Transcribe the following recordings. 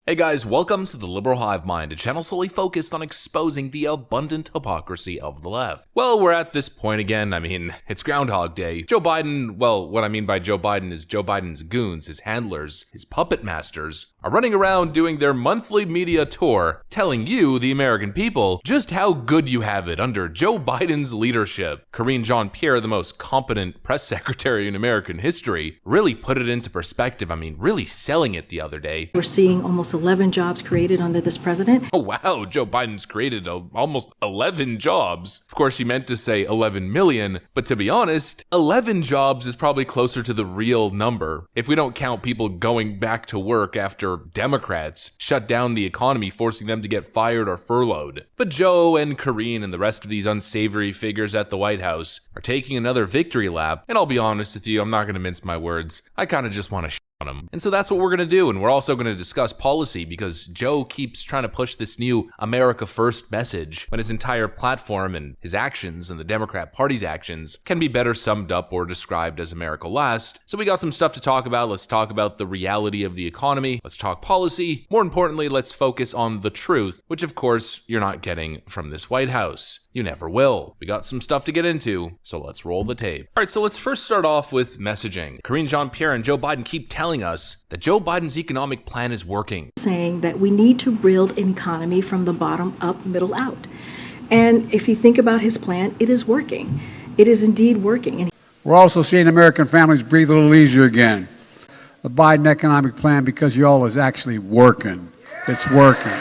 Hey guys, welcome to the Liberal Hive Mind, a channel solely focused on exposing the abundant hypocrisy of the left. Well, we're at this point again. It's Groundhog Day. Joe Biden, what I mean by Joe Biden is Joe Biden's goons, his handlers, his puppet masters, are running around doing their monthly media tour, telling you, the American people, just how good you have it under Joe Biden's leadership. Karine Jean-Pierre, the most competent press secretary in American history, really put it into perspective. Really selling it the other day. We're seeing almost 11 jobs created under this president. Oh wow, Joe Biden's created almost 11 jobs. Of course, she meant to say 11 million, but to be honest, 11 jobs is probably closer to the real number. If we don't count people going back to work after Democrats shut down the economy, forcing them to get fired or furloughed. But Joe and Karine and the rest of these unsavory figures at the White House are taking another victory lap, and I'll be honest with you, I'm not gonna mince my words. I kinda just wanna on him. And so that's what we're going to do, and we're also going to discuss policy because Joe keeps trying to push this new America First message when his entire platform and his actions and the Democrat Party's actions can be better summed up or described as America Last. So we got some stuff to talk about. Let's talk about the reality of the economy. Let's talk policy. More importantly, let's focus on the truth, which of course you're not getting from this White House. You never will. We got some stuff to get into, so let's roll the tape. All right, so let's first start off with messaging. Karine Jean-Pierre and Joe Biden keep telling us that Joe Biden's economic plan is working. Saying that we need to build an economy from the bottom up, middle out. And if you think about his plan, it is working. It is indeed working. And we're also seeing American families breathe a little easier again. The Biden economic plan, because y'all, is actually working. It's working.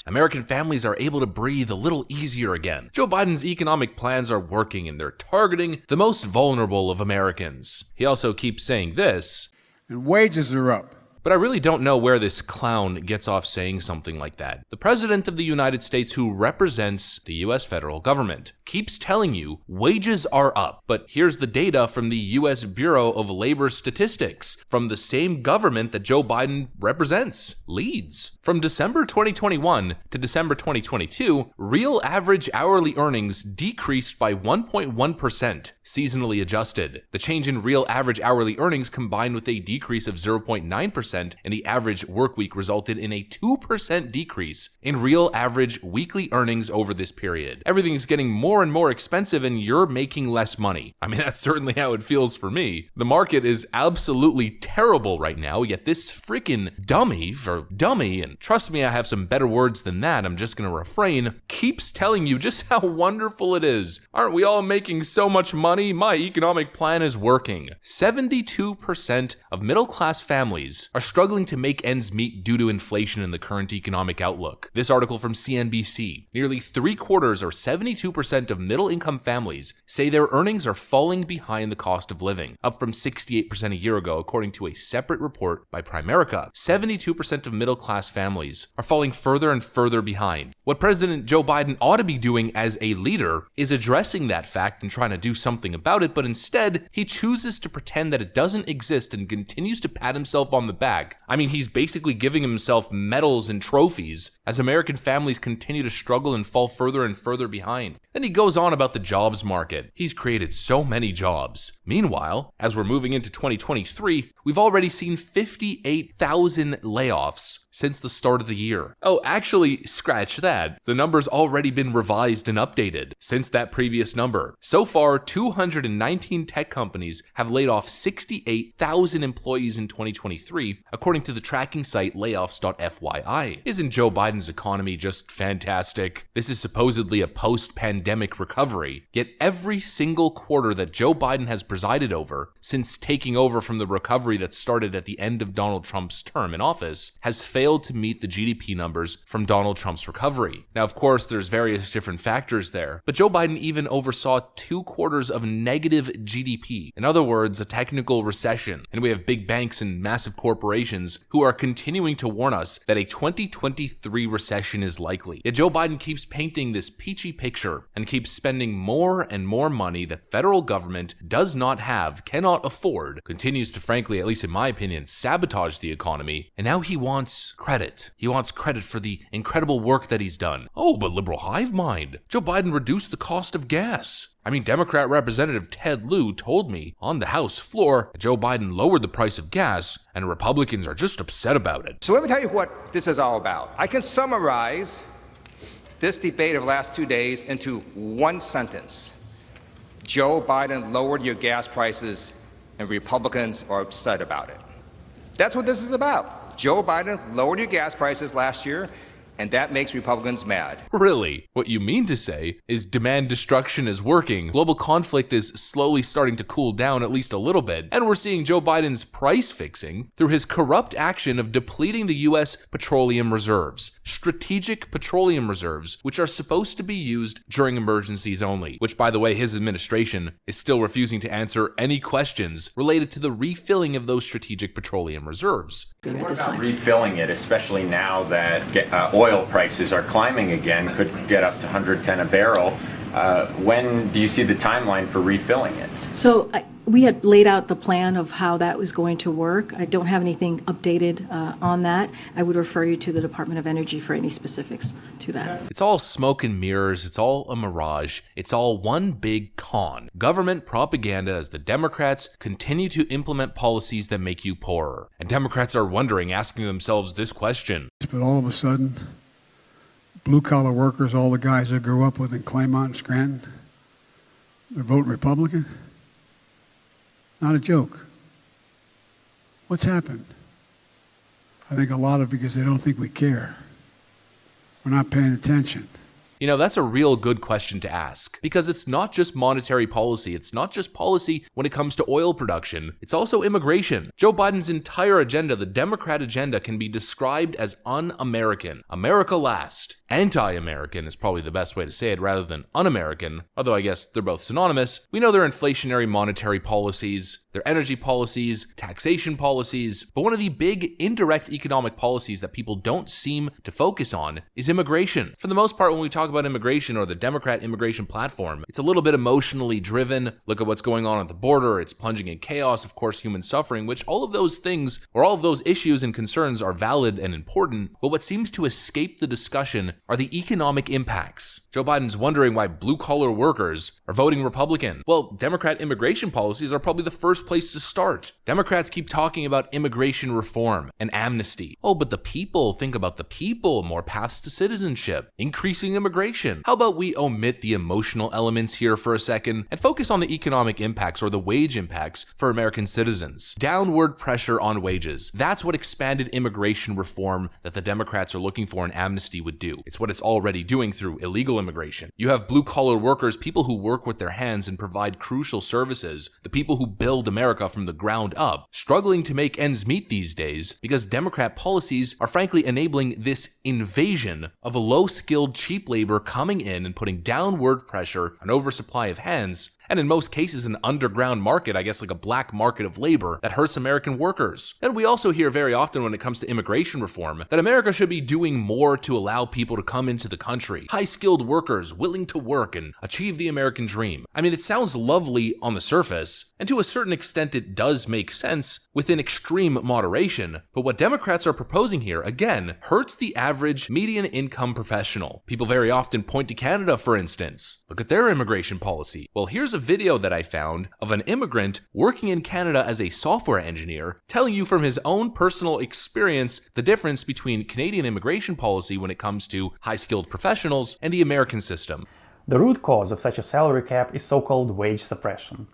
American families are able to breathe a little easier again. Joe Biden's economic plans are working and they're targeting the most vulnerable of Americans. He also keeps saying this, and wages are up. But I really don't know where this clown gets off saying something like that. The President of the United States, who represents the US federal government, keeps telling you wages are up. But here's the data from the US Bureau of Labor Statistics, from the same government that Joe Biden represents, leads. From December 2021 to December 2022, real average hourly earnings decreased by 1.1%, seasonally adjusted. The change in real average hourly earnings combined with a decrease of 0.9% in the average work week resulted in a 2% decrease in real average weekly earnings over this period. Everything's getting more and more expensive and you're making less money. That's certainly how it feels for me. The market is absolutely terrible right now, yet this freaking dummy, and trust me, I have some better words than that, I'm just gonna refrain, keeps telling you just how wonderful it is. Aren't we all making so much money? My economic plan is working. 72% of middle-class families are struggling to make ends meet due to inflation in the current economic outlook. This article from CNBC, nearly 3/4 or 72% of middle-income families say their earnings are falling behind the cost of living, up from 68% a year ago, according to a separate report by Primerica. 72% of middle-class families are falling further and further behind. What President Joe Biden ought to be doing as a leader is addressing that fact and trying to do something about it, but instead, he chooses to pretend that it doesn't exist and continues to pat himself on the back. He's basically giving himself medals and trophies as American families continue to struggle and fall further and further behind. Then he goes on about the jobs market. He's created so many jobs. Meanwhile, as we're moving into 2023, we've already seen 58,000 layoffs since the start of the year. Oh, actually, scratch that. The number's already been revised and updated since that previous number. So far, 219 tech companies have laid off 68,000 employees in 2023, according to the tracking site layoffs.fyi. Isn't Joe Biden's economy just fantastic? This is supposedly a post-pandemic recovery, yet every single quarter that Joe Biden has presided over since taking over from the recovery that started at the end of Donald Trump's term in office has failed to meet the GDP numbers from Donald Trump's recovery. Now, of course, there's various different factors there, but Joe Biden even oversaw 2 quarters of negative GDP. In other words, a technical recession. And we have big banks and massive corporations who are continuing to warn us that a 2023 recession is likely. Yet Joe Biden keeps painting this peachy picture and keeps spending more and more money that federal government does not have, cannot afford, continues to, frankly, at least in my opinion, sabotage the economy, and now he wants credit. He wants credit for the incredible work that he's done. Oh, but liberal hive mind. Joe Biden reduced the cost of gas. I mean, Democrat Representative Ted Lieu told me on the House floor that Joe Biden lowered the price of gas, and Republicans are just upset about it. So let me tell you what this is all about. I can summarize this debate of the last 2 days into one sentence. Joe Biden lowered your gas prices, and Republicans are upset about it. That's what this is about. Joe Biden lowered your gas prices last year, and that makes Republicans mad. Really? What you mean to say is demand destruction is working, global conflict is slowly starting to cool down at least a little bit, and we're seeing Joe Biden's price fixing through his corrupt action of depleting the U.S. petroleum reserves, strategic petroleum reserves, which are supposed to be used during emergencies only, which, by the way, his administration is still refusing to answer any questions related to the refilling of those strategic petroleum reserves. What about refilling it, especially now that oil prices are climbing again, could get up to 110 a barrel? When do you see the timeline for refilling it? So we had laid out the plan of how that was going to work. I don't have anything updated on that. I would refer you to the Department of Energy for any specifics to that. It's all smoke and mirrors. It's all a mirage. It's all one big con. Government propaganda as the Democrats continue to implement policies that make you poorer. And Democrats are wondering, asking themselves this question. But all of a sudden, blue-collar workers, all the guys I grew up with in Claymont and Scranton, they're voting Republican? Not a joke. What's happened? I think a lot of it because they don't think we care. We're not paying attention. You know, that's a real good question to ask, because it's not just monetary policy. It's not just policy when it comes to oil production. It's also immigration. Joe Biden's entire agenda, the Democrat agenda, can be described as un-American. America last. Anti-American is probably the best way to say it rather than un-American, although I guess they're both synonymous. We know their inflationary monetary policies, their energy policies, taxation policies, but one of the big indirect economic policies that people don't seem to focus on is immigration. For the most part, when we talk about immigration or the Democrat immigration platform, it's a little bit emotionally driven. Look at what's going on at the border. It's plunging in chaos, of course, human suffering, which all of those things or all of those issues and concerns are valid and important, but what seems to escape the discussion are the economic impacts. Joe Biden's wondering why blue-collar workers are voting Republican. Well, Democrat immigration policies are probably the first place to start. Democrats keep talking about immigration reform and amnesty. Oh, but the people, think about the people, more paths to citizenship, increasing immigration. How about we omit the emotional elements here for a second and focus on the economic impacts or the wage impacts for American citizens? Downward pressure on wages. That's what expanded immigration reform that the Democrats are looking for in amnesty would do. It's what it's already doing through illegal immigration. You have blue-collar workers, people who work with their hands and provide crucial services, the people who build America from the ground up, struggling to make ends meet these days because Democrat policies are frankly enabling this invasion of a low-skilled, cheap labor coming in and putting downward pressure on oversupply of hands, and in most cases an underground market, I guess like a black market of labor that hurts American workers. And we also hear very often when it comes to immigration reform that America should be doing more to allow people to come into the country, high-skilled workers willing to work and achieve the American dream. I mean, it sounds lovely on the surface, and to a certain extent it does make sense within extreme moderation, but what Democrats are proposing here, again, hurts the average median income professional. People very often point to Canada, for instance. Look at their immigration policy. Well, here's a video that I found of an immigrant working in Canada as a software engineer, telling you from his own personal experience the difference between Canadian immigration policy when it comes to high-skilled professionals and the American system. The root cause of such a salary cap is so-called wage suppression.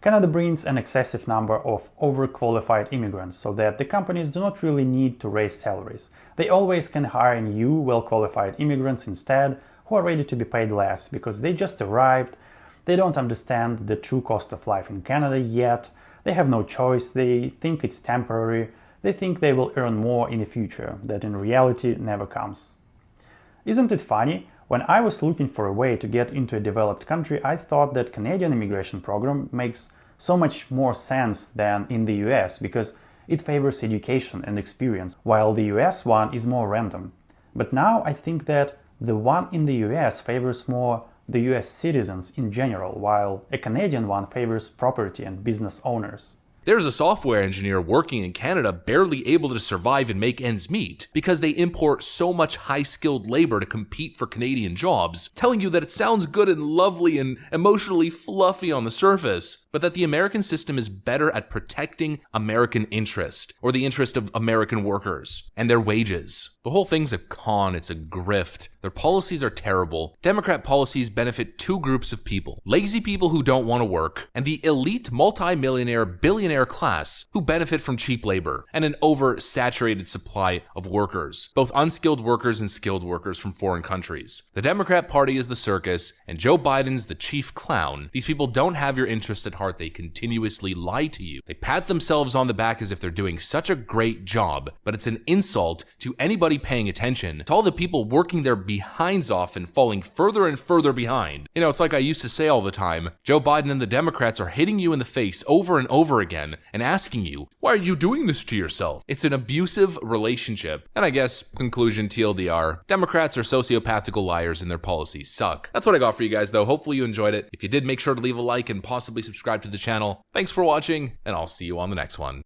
Canada brings an excessive number of overqualified immigrants so that the companies do not really need to raise salaries. They always can hire new, well-qualified immigrants instead who are ready to be paid less because they just arrived. They don't understand the true cost of life in Canada yet. They have no choice. They think it's temporary. They think they will earn more in the future, that in reality never comes. Isn't it funny? When I was looking for a way to get into a developed country, I thought that Canadian immigration program makes so much more sense than in the US because it favors education and experience, while the US one is more random. But now I think that the one in the US favors more the US citizens in general, while a Canadian one favors property and business owners. There's a software engineer working in Canada barely able to survive and make ends meet because they import so much high-skilled labor to compete for Canadian jobs, telling you that it sounds good and lovely and emotionally fluffy on the surface, but that the American system is better at protecting American interest, or the interest of American workers, and their wages. The whole thing's a con, it's a grift. Their policies are terrible. Democrat policies benefit two groups of people: lazy people who don't want to work, and the elite multi-millionaire, billionaire class who benefit from cheap labor and an oversaturated supply of workers, both unskilled workers and skilled workers from foreign countries. The Democrat Party is the circus, and Joe Biden's the chief clown. These people don't have your interests at heart. They continuously lie to you. They pat themselves on the back as if they're doing such a great job, but it's an insult to anybody paying attention, to all the people working their behinds off and falling further and further behind. You know, it's like I used to say all the time, Joe Biden and the Democrats are hitting you in the face over and over again and asking you, why are you doing this to yourself? It's an abusive relationship. And I guess, conclusion TLDR, Democrats are sociopathical liars and their policies suck. That's what I got for you guys though. Hopefully you enjoyed it. If you did, make sure to leave a like and possibly subscribe to the channel. Thanks for watching, and I'll see you on the next one.